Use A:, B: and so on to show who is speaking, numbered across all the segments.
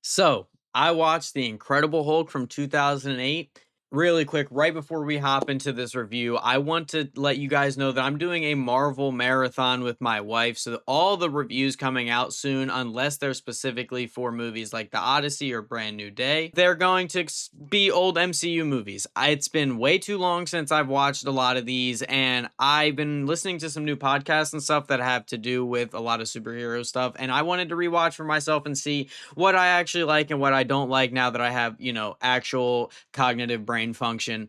A: So, I watched The Incredible Hulk from 2008. Really quick, right before we hop into this review, I want to let you guys know that I'm doing a Marvel marathon with my wife. So, all the reviews coming out soon, unless they're specifically for movies like The Odyssey or Brand New Day, they're going to be old MCU movies. It's been way too long since I've watched a lot of these, and I've been listening to some new podcasts and stuff that have to do with a lot of superhero stuff. And I wanted to rewatch for myself and see what I actually like and what I don't like now that I have, actual cognitive brain function.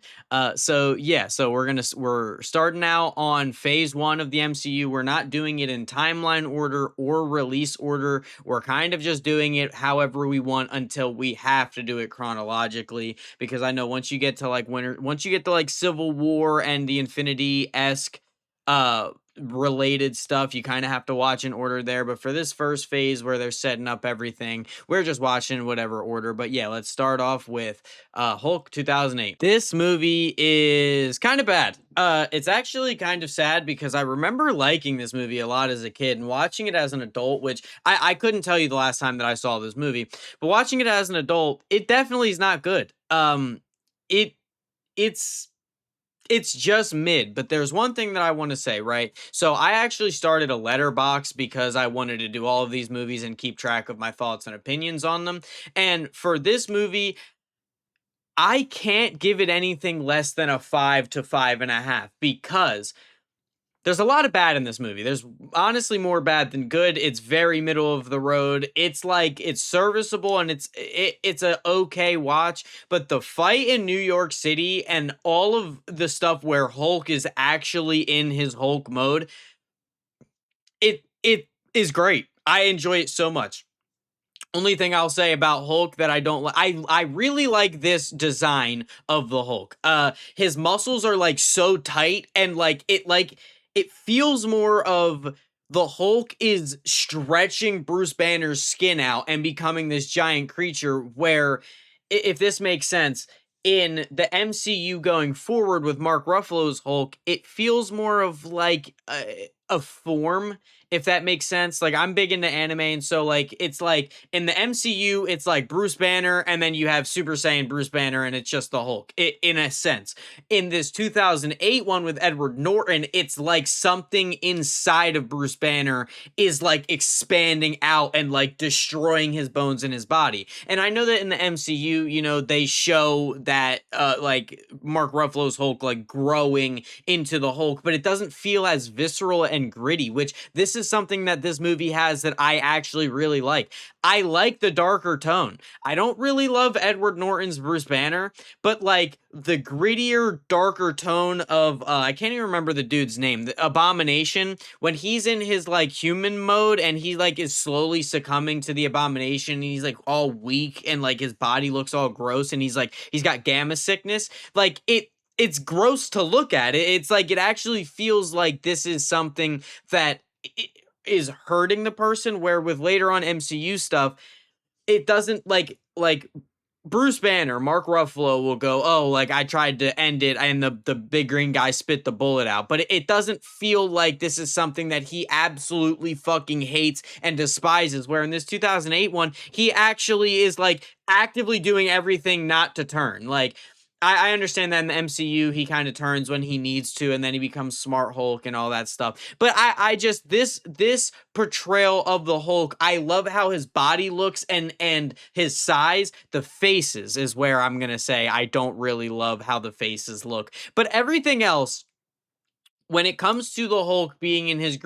A: So we're starting out on phase 1 of the MCU. We're not doing it in timeline order or release order. We're kind of just doing it however we want until we have to do it chronologically, because I know once you get to like Civil War and the Infinity-esque related stuff, you kind of have to watch in order there. But for this first phase where they're setting up everything, we're just watching in whatever order. But yeah, let's start off with Hulk 2008. This movie is kind of bad. It's actually kind of sad because I remember liking this movie a lot as a kid, and watching it as an adult, which I couldn't tell you the last time that I saw this movie, but watching it as an adult, it definitely is not good. It it's it's just mid, but there's one thing that I want to say, right? So I actually started a letterbox because I wanted to do all of these movies and keep track of my thoughts and opinions on them. And for this movie, I can't give it anything less than a 5 to 5.5 because there's a lot of bad in this movie. There's honestly more bad than good. It's very middle of the road. It's like it's serviceable and it's a okay watch, but the fight in New York City and all of the stuff where Hulk is actually in his Hulk mode, it is great. I enjoy it so much. Only thing I'll say about Hulk that I don't like, I really like this design of the Hulk. His muscles are like so tight, and it feels more of the Hulk is stretching Bruce Banner's skin out and becoming this giant creature, where if this makes sense, in the MCU going forward with Mark Ruffalo's Hulk, it feels more of like a form, if that makes sense. Like, I'm big into anime, and so like it's like in the MCU, it's like Bruce Banner, and then you have Super Saiyan Bruce Banner, and it's just the Hulk, in a sense. In this 2008 one with Edward Norton, it's like something inside of Bruce Banner is like expanding out and like destroying his bones in his body. And I know that in the MCU, they show that like Mark Ruffalo's Hulk like growing into the Hulk, but it doesn't feel as visceral and gritty, which this is something that this movie has that I actually really like. I like the darker tone. I don't really love Edward Norton's Bruce Banner, but like the grittier, darker tone of I can't even remember the dude's name, the Abomination, when he's in his like human mode and he like is slowly succumbing to the Abomination, and he's like all weak and like his body looks all gross, and he's got gamma sickness. Like it's gross to look at. It's like it actually feels like this is something that is hurting the person, where with later on MCU stuff, it doesn't like Bruce Banner, Mark Ruffalo will go, "Oh, like I tried to end it and the big green guy spit the bullet out." But it doesn't feel like this is something that he absolutely fucking hates and despises, where in this 2008 one, he actually is like actively doing everything not to turn. Like, I understand that in the MCU, he kind of turns when he needs to, and then he becomes Smart Hulk and all that stuff. But I just this portrayal of the Hulk, I love how his body looks and his size. The faces is where I'm gonna say I don't really love how the faces look, but everything else, when it comes to the Hulk being in his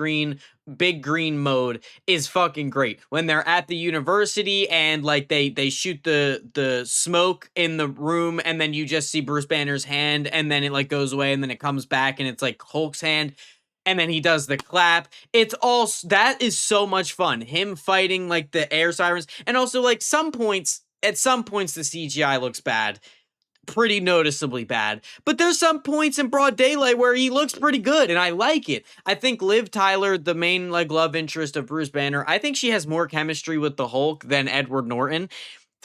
A: big green mode, is fucking great. When they're at the university and like they shoot the smoke in the room, and then you just see Bruce Banner's hand, and then it like goes away, and then it comes back and it's like Hulk's hand, and then he does the clap. It's all that is so much fun. Him fighting like the air sirens, and also like at some points the CGI looks bad, pretty noticeably bad, but there's some points in broad daylight where he looks pretty good, and I like it. I think Liv Tyler, the main like love interest of Bruce Banner, I think she has more chemistry with the Hulk than Edward Norton.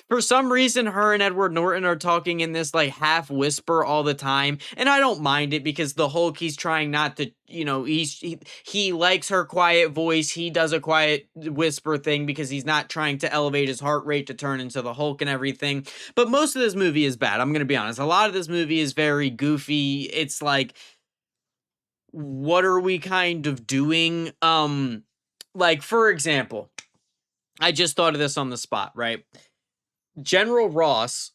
A: For some reason, her and Edward Norton are talking in this like half whisper all the time, and I don't mind it because the Hulk, he's trying not to, he likes her quiet voice. He does a quiet whisper thing because he's not trying to elevate his heart rate to turn into the Hulk and everything. But most of this movie is bad. I'm gonna be honest. A lot of this movie is very goofy. It's like, what are we kind of doing? Like for example, I just thought of this on the spot, right? General Ross,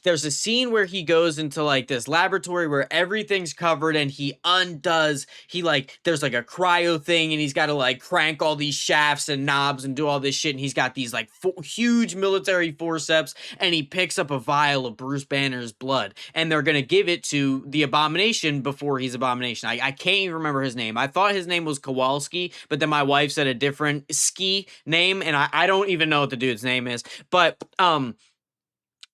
A: there's a scene where he goes into like this laboratory where everything's covered and he undoes, there's like a cryo thing and he's got to like crank all these shafts and knobs and do all this shit. And he's got these like huge military forceps and he picks up a vial of Bruce Banner's blood and they're going to give it to the Abomination before he's Abomination. I can't even remember his name. I thought his name was Kowalski, but then my wife said a different ski name and I don't even know what the dude's name is. But,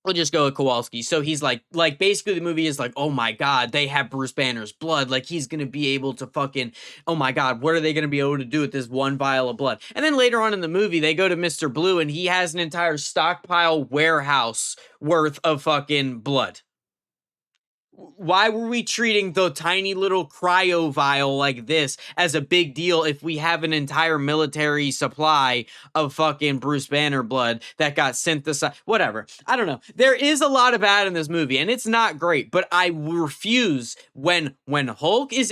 A: we'll just go with Kowalski. So he's like basically the movie is like, oh my God, they have Bruce Banner's blood. Like he's going to be able to fucking, oh my God, what are they going to be able to do with this one vial of blood? And then later on in the movie, they go to Mr. Blue and he has an entire stockpile warehouse worth of fucking blood. Why were we treating the tiny little cryo vial like this as a big deal if we have an entire military supply of fucking Bruce Banner blood that got synthesized? Whatever. I don't know. There is a lot of bad in this movie, and it's not great, but I refuse when Hulk is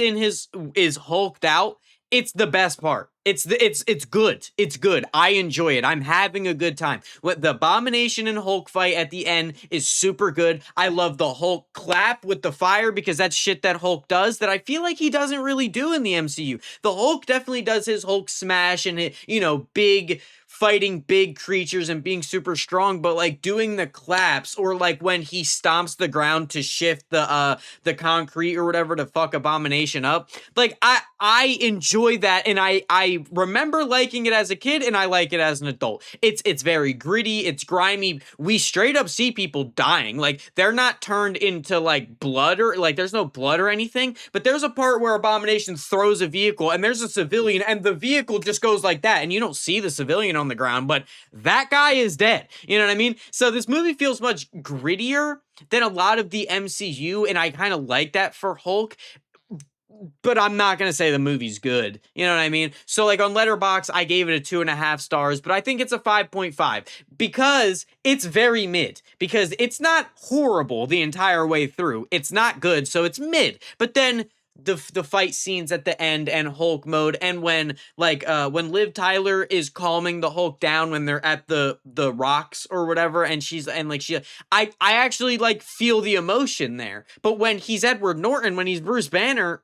A: hulked out. It's the best part. It's good. It's good. I enjoy it. I'm having a good time. What the Abomination and Hulk fight at the end is super good. I love the Hulk clap with the fire because that's shit that Hulk does that I feel like he doesn't really do in the MCU. The Hulk definitely does his Hulk smash and big fighting big creatures and being super strong, but like doing the claps or like when he stomps the ground to shift the concrete or whatever to fuck Abomination up. Like I enjoy that and I remember liking it as a kid and I like it as an adult. It's very gritty, it's grimy. We straight up see people dying. Like they're not turned into like blood or like there's no blood or anything, but there's a part where Abomination throws a vehicle and there's a civilian and the vehicle just goes like that and you don't see the civilian on the ground, but that guy is dead. You know what I mean? So this movie feels much grittier than a lot of the MCU, and I kind of like that for Hulk. But I'm not gonna say the movie's good. You know what I mean? So like on Letterboxd, I gave it a 2.5 stars, but I think it's a 5.5 because it's very mid. Because it's not horrible the entire way through. It's not good, so it's mid. But then the fight scenes at the end and Hulk mode and when Liv Tyler is calming the Hulk down when they're at the rocks or whatever and I actually like feel the emotion there. But when he's Edward Norton, when he's Bruce Banner,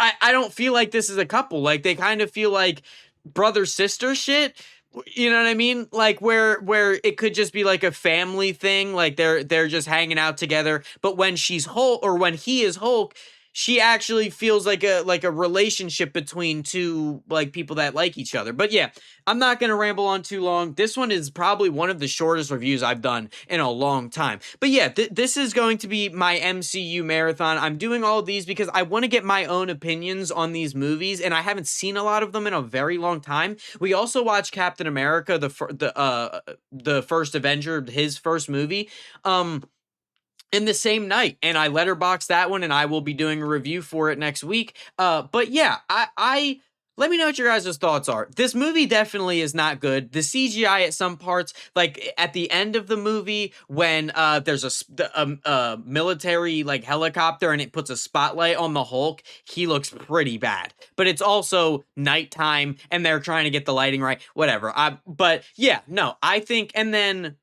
A: I don't feel like this is a couple. Like they kind of feel like brother sister shit. You know what I mean? Like where it could just be like a family thing, like they're just hanging out together. But when she's Hulk or when he is Hulk, she actually feels like a relationship between two like people that like each other. But yeah, I'm not gonna ramble on too long. This one is probably one of the shortest reviews I've done in a long time. But yeah, this is going to be my MCU marathon. I'm doing all of these because I want to get my own opinions on these movies, and I haven't seen a lot of them in a very long time. We also watched Captain America, the first Avenger, his first movie. In the same night, and I letterboxed that one and I will be doing a review for it next week. But yeah, I let me know what your guys' thoughts are. This movie definitely is not good. The CGI at some parts, like at the end of the movie when there's a military like helicopter and it puts a spotlight on the Hulk, he looks pretty bad. But it's also nighttime and they're trying to get the lighting right, whatever. But yeah, no, I think, and then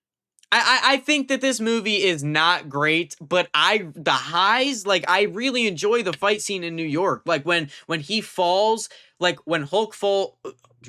A: I think that this movie is not great, but the highs, like I really enjoy the fight scene in New York. Like when he falls, like when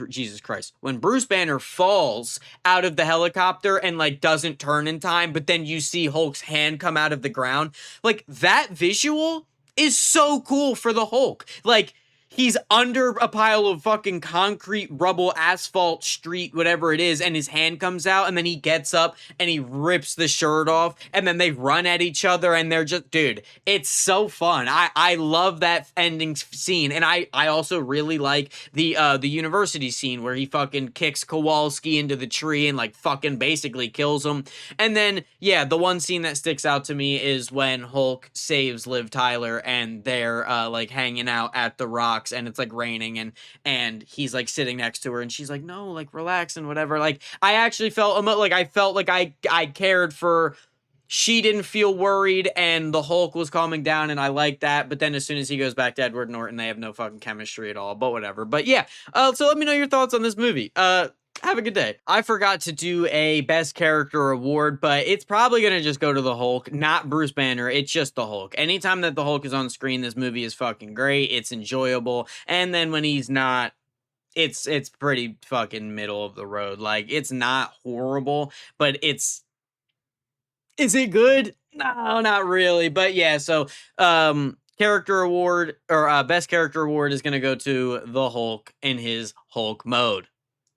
A: Jesus Christ, when Bruce Banner falls out of the helicopter and like doesn't turn in time, but then you see Hulk's hand come out of the ground, like that visual is so cool for the Hulk. Like he's under a pile of fucking concrete, rubble, asphalt, street, whatever it is, and his hand comes out, and then he gets up and he rips the shirt off, and then they run at each other, and they're just, dude, it's so fun. I love that ending scene, and I also really like the university scene where he fucking kicks Kowalski into the tree and like fucking basically kills him. And then yeah, the one scene that sticks out to me is when Hulk saves Liv Tyler and they're like hanging out at the rocks and it's like raining and he's like sitting next to her and she's like, no, like relax and whatever. Like I actually felt like I cared for, she didn't feel worried and the Hulk was calming down and I like that. But then as soon as he goes back to Edward Norton, they have no fucking chemistry at all, but whatever. But yeah, so let me know your thoughts on this movie. Have a good day. I forgot to do a best character award, but it's probably going to just go to the Hulk, not Bruce Banner. It's just the Hulk. Anytime that the Hulk is on screen, this movie is fucking great. It's enjoyable. And then when he's not, it's pretty fucking middle of the road. Like it's not horrible, but is it good? No, not really. But yeah, so character award or best character award is going to go to the Hulk in his Hulk mode.